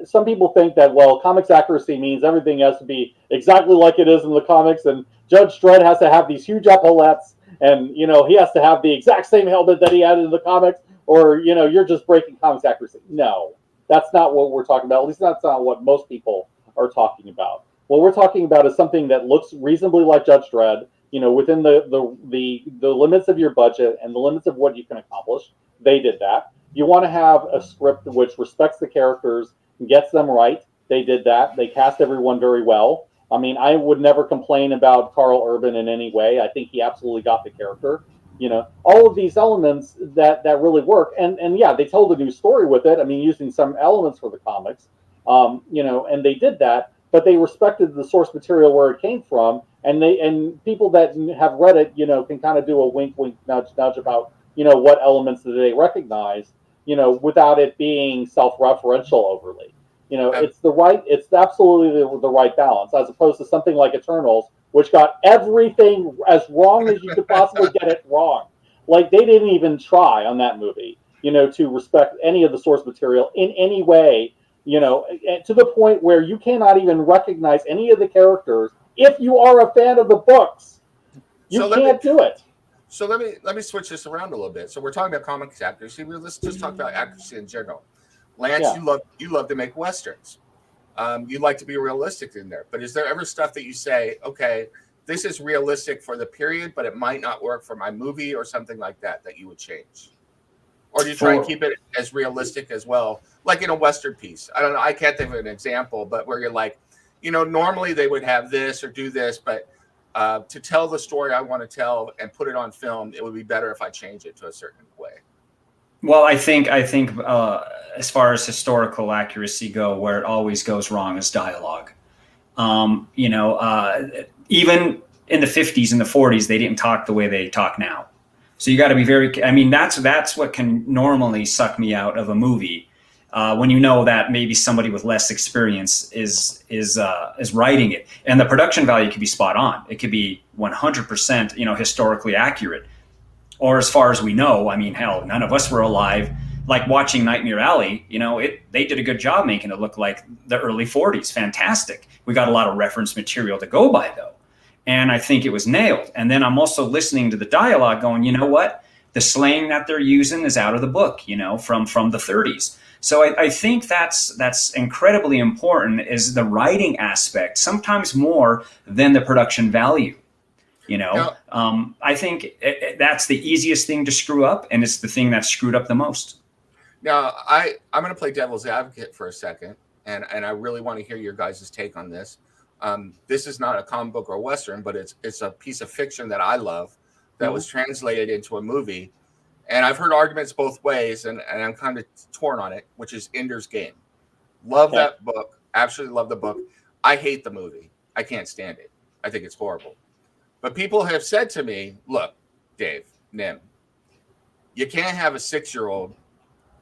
Some people think that, well, comics accuracy means everything has to be exactly like it is in the comics, and Judge Dredd has to have these huge epaulettes, and he has to have the exact same helmet that he had in the comics, or you're just breaking comics accuracy. No, that's not what we're talking about. At least that's not what most people are talking about. What we're talking about is something that looks reasonably like Judge Dredd, within the limits of your budget and the limits of what you can accomplish. They did that. You want to have a script which respects the characters and gets them right. They did that. They cast everyone very well. I mean, I would never complain about Karl Urban in any way. I think he absolutely got the character. All of these elements that really work. And yeah, they told a new story with it. I mean, using some elements for the comics, and they did that, but they respected the source material where it came from. And people that have read it, can kind of do a wink, wink, nudge, nudge about, what elements do they recognize, without it being self-referential overly. It's absolutely the right balance, as opposed to something like Eternals, which got everything as wrong as you could possibly get it wrong. Like, they didn't even try on that movie, to respect any of the source material in any way, to the point where you cannot even recognize any of the characters if you are a fan of the books. You can't do it. So let me switch this around a little bit. So we're talking about comics accuracy. Let's just talk about accuracy in general. Lance, Yeah. you love to make westerns. You like to be realistic in there. But is there ever stuff that you say, okay, this is realistic for the period, but it might not work for my movie or something like that you would change? Or do you try and keep it as realistic as well, like in a Western piece? I don't know. I can't think of an example, but where you're like, normally they would have this or do this, but to tell the story I want to tell and put it on film, it would be better if I change it to a certain way. Well, I think as far as historical accuracy go, where it always goes wrong is dialogue. Even in the 50s and the 40s, they didn't talk the way they talk now. So you got to be very. I mean, that's what can normally suck me out of a movie, when that maybe somebody with less experience is writing it, and the production value could be spot on. It could be 100%, historically accurate. Or as far as we know, I mean, hell, none of us were alive. Like watching Nightmare Alley, they did a good job making it look like the early 40s. Fantastic. We got a lot of reference material to go by, though. And I think it was nailed. And then I'm also listening to the dialogue going, you know what? The slang that they're using is out of the book, from the 30s. So I think that's incredibly important, is the writing aspect, sometimes more than the production value. I think that's the easiest thing to screw up, and it's the thing that's screwed up the most. Now, I'm going to play devil's advocate for a second, and I really want to hear your guys' take on this. This is not a comic book or a Western, but it's a piece of fiction that I love that was translated into a movie. And I've heard arguments both ways, and I'm kind of torn on it, which is Ender's Game. Love that book. Absolutely love the book. I hate the movie. I can't stand it. I think it's horrible. But people have said to me, look, Dave, Nim, you can't have a 6-year-old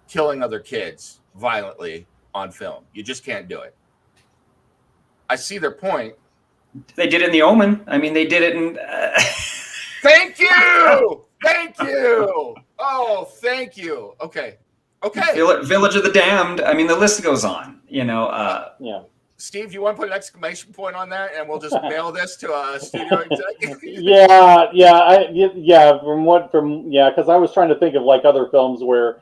killing other kids violently on film. You just can't do it. I see their point. They did it in The Omen. I mean, they did it in. Thank you. Thank you. Oh, thank you. Okay. Village of the Damned. I mean, the list goes on. Yeah. Steve, you want to put an exclamation point on that, and we'll just mail this to a studio executive? Yeah. Because I was trying to think of like other films where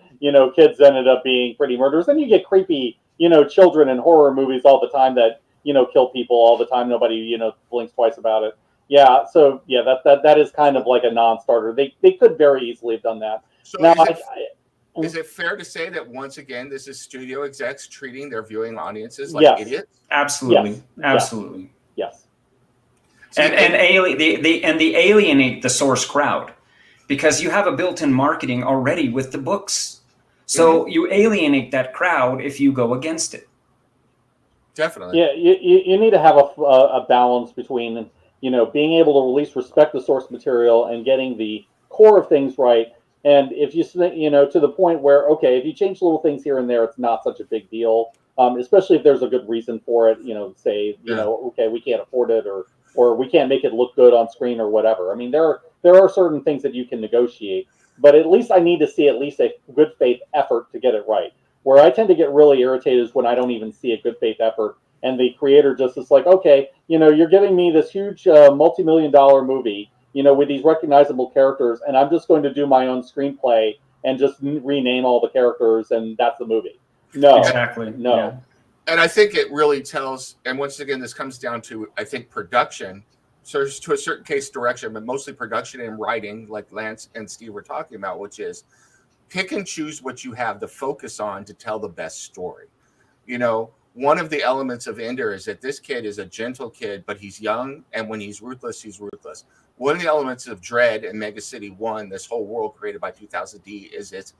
kids ended up being pretty murderers, and you get creepy children in horror movies all the time that kill people all the time. Nobody blinks twice about it. Yeah. So yeah, that is kind of like a non-starter. They could very easily have done that. So Now, is it fair to say that once again this is studio execs treating their viewing audiences like idiots? Absolutely, yes. absolutely. Yes. And they alienate the source crowd because you have a built-in marketing already with the books. So you alienate that crowd if you go against it. Definitely. Yeah, you need to have a balance between being able to at least respect the source material and getting the core of things right. And if you to the point where if you change little things here and there, it's not such a big deal. Especially if there's a good reason for it. Okay, we can't afford it, or we can't make it look good on screen, or whatever. I mean, there are certain things that you can negotiate, but at least I need to see at least a good faith effort to get it right. Where I tend to get really irritated is when I don't even see a good faith effort, and the creator just is like, okay, you're giving me this huge multi-million-dollar movie, with these recognizable characters, and I'm just going to do my own screenplay and just rename all the characters, and that's the movie. No, exactly. No. Yeah. And I think it really tells, and once again, this comes down to, I think, production, so to a certain case direction, but mostly production and writing, like Lance and Steve were talking about, which is pick and choose what you have to focus on to tell the best story. One of the elements of Ender is that this kid is a gentle kid, but he's young, and when he's ruthless, he's ruthless. One of the elements of Dredd and Mega City 1, this whole world created by 2000D, is it's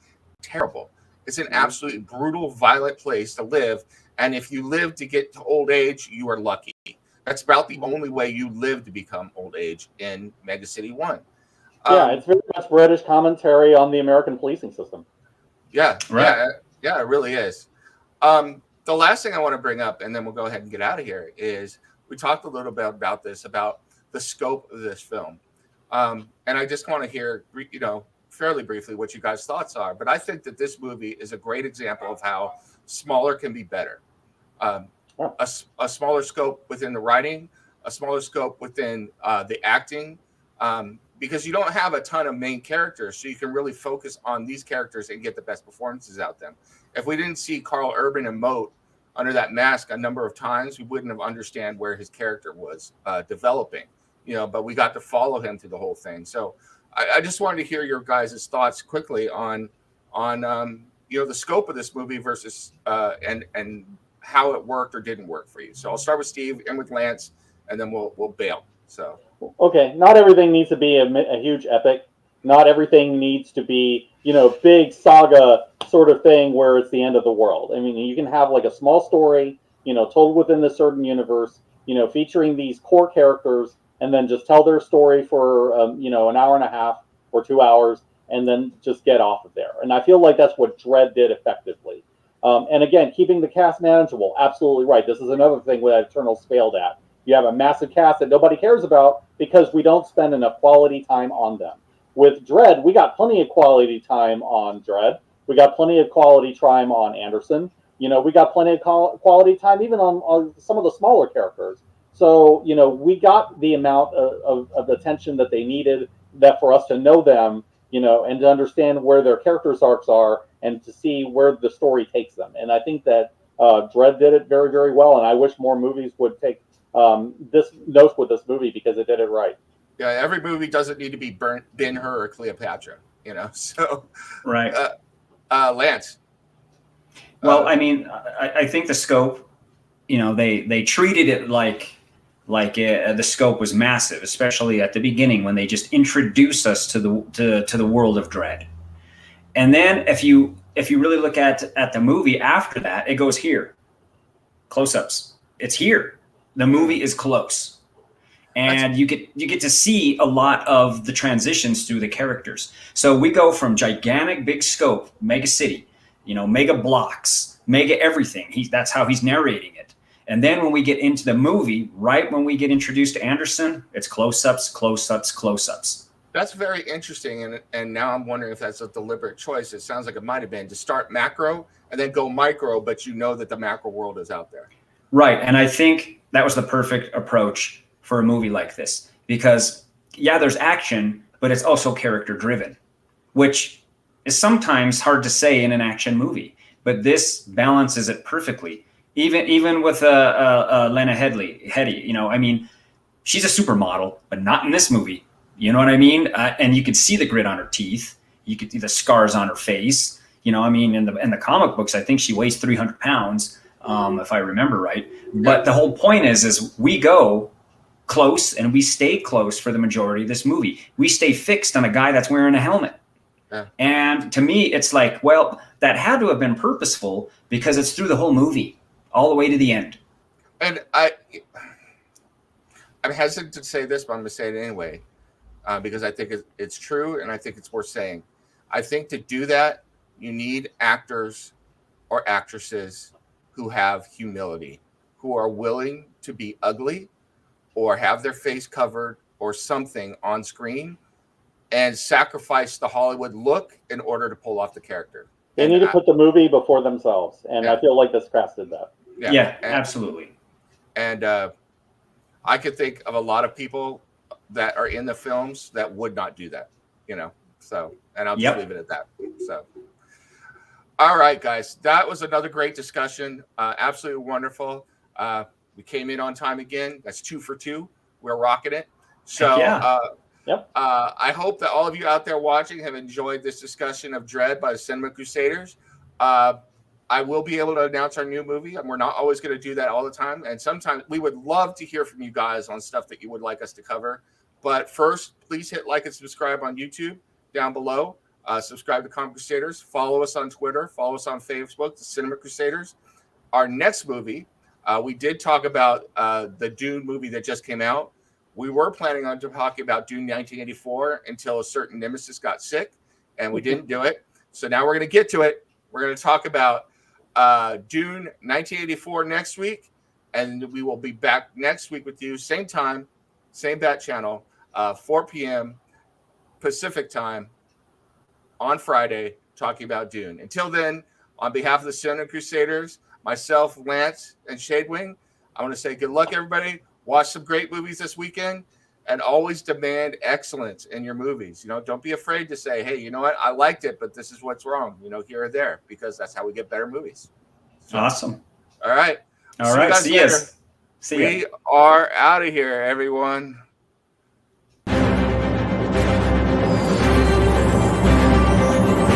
terrible. It's an absolutely brutal, violent place to live, and if you live to get to old age, you are lucky. That's about the only way you live to become old age in Mega City 1. Yeah, it's very much British commentary on the American policing system. Yeah, right. Yeah, it really is. The last thing I want to bring up, and then we'll go ahead and get out of here, is we talked a little bit about the scope of this film. And I just want to hear, fairly briefly what you guys' thoughts are. But I think that this movie is a great example of how smaller can be better. A smaller scope within the writing, a smaller scope within the acting, because you don't have a ton of main characters, so you can really focus on these characters and get the best performances out of them. If we didn't see Karl Urban and Moat under that mask a number of times, we wouldn't have understand where his character was developing, but we got to follow him through the whole thing. So I just wanted to hear your guys' thoughts quickly on the scope of this movie versus and how it worked or didn't work for you. So I'll start with Steve and with Lance, and then we'll bail. So okay, not everything needs to be a huge epic. Not everything needs to be big saga sort of thing where it's the end of the world. I mean, you can have like a small story, told within a certain universe, featuring these core characters, and then just tell their story for an hour and a half or 2 hours, and then just get off of there. And I feel like that's what Dredd did effectively. And again, keeping the cast manageable, absolutely right. This is another thing that Eternals failed at. You have a massive cast that nobody cares about because we don't spend enough quality time on them. With Dredd, we got plenty of quality time on Dredd. We got plenty of quality time on Anderson. We got plenty of quality time even on some of the smaller characters. So, we got the amount of attention that they needed that for us to know them, and to understand where their characters' arcs are and to see where the story takes them. And I think that Dredd did it very, very well. And I wish more movies would take this note with this movie because it did it right. Yeah, every movie doesn't need to be Ben-Hur or Cleopatra, So right. Lance. Well, I mean, I think the scope, they treated it like the scope was massive, especially at the beginning when they just introduced us to the world of Dredd. And then if you really look at the movie after that, it goes here, close-ups. It's here. The movie is close. And you get to see a lot of the transitions through the characters. So we go from gigantic, big scope, mega city, mega blocks, mega everything. That's how he's narrating it. And then when we get into the movie, right when we get introduced to Anderson, it's close-ups, close-ups, close-ups. That's very interesting, and now I'm wondering if that's a deliberate choice. It sounds like it might have been to start macro and then go micro, but you know that the macro world is out there. Right, and I think that was the perfect approach for a movie like this because, yeah, there's action, but it's also character-driven, which is sometimes hard to say in an action movie. But this balances it perfectly. Even with Lena Headey, you know, I mean, she's a supermodel, but not in this movie. You know what I mean? And you can see the grit on her teeth. You could see the scars on her face. You know, I mean, in the comic books, I think she weighs 300 pounds, if I remember right. But the whole point is we go close and we stay close for the majority of this movie. We stay fixed on a guy that's wearing a helmet. Yeah. And to me, it's like, well, that had to have been purposeful because it's through the whole movie, all the way to the end. And I'm hesitant to say this, but I'm going to say it anyway, because I think it's true and I think it's worth saying. I think to do that, you need actors or actresses who have humility, who are willing to be ugly or have their face covered or something on screen and sacrifice the Hollywood look in order to pull off the character. They need to put the movie before themselves, and I feel like this cast did that. Yeah, absolutely. And I could think of a lot of people that are in the films that would not do that, you know. So, and I'll just leave it at that. So, all right, guys, that was another great discussion. Absolutely wonderful. We came in on time again. That's 2 for 2. We're rocking it. So, I hope that all of you out there watching have enjoyed this discussion of Dredd by the Cinema Crusaders. I will be able to announce our new movie, and we're not always going to do that all the time. And sometimes we would love to hear from you guys on stuff that you would like us to cover. But first, please hit like and subscribe on YouTube down below. Subscribe to Comic Crusaders. Follow us on Twitter. Follow us on Facebook, the Cinema Crusaders. Our next movie, we did talk about the Dune movie that just came out. We were planning on talking about Dune 1984 until a certain nemesis got sick, and we didn't do it. So now we're going to get to it. We're going to talk about Dune 1984 next week, and we will be back next week with you, same time, same bat channel, 4 p.m. Pacific time on Friday, talking about Dune. Until then, on behalf of the Cinema Crusaders, myself, Lance, and Shadewing, I want to say good luck, everybody. Watch some great movies this weekend, and always demand excellence in your movies. You know, don't be afraid to say, hey, you know what? I liked it, but this is what's wrong, you know, here or there, because that's how we get better movies. So, awesome. All right. All right. See you. We are out of here, everyone.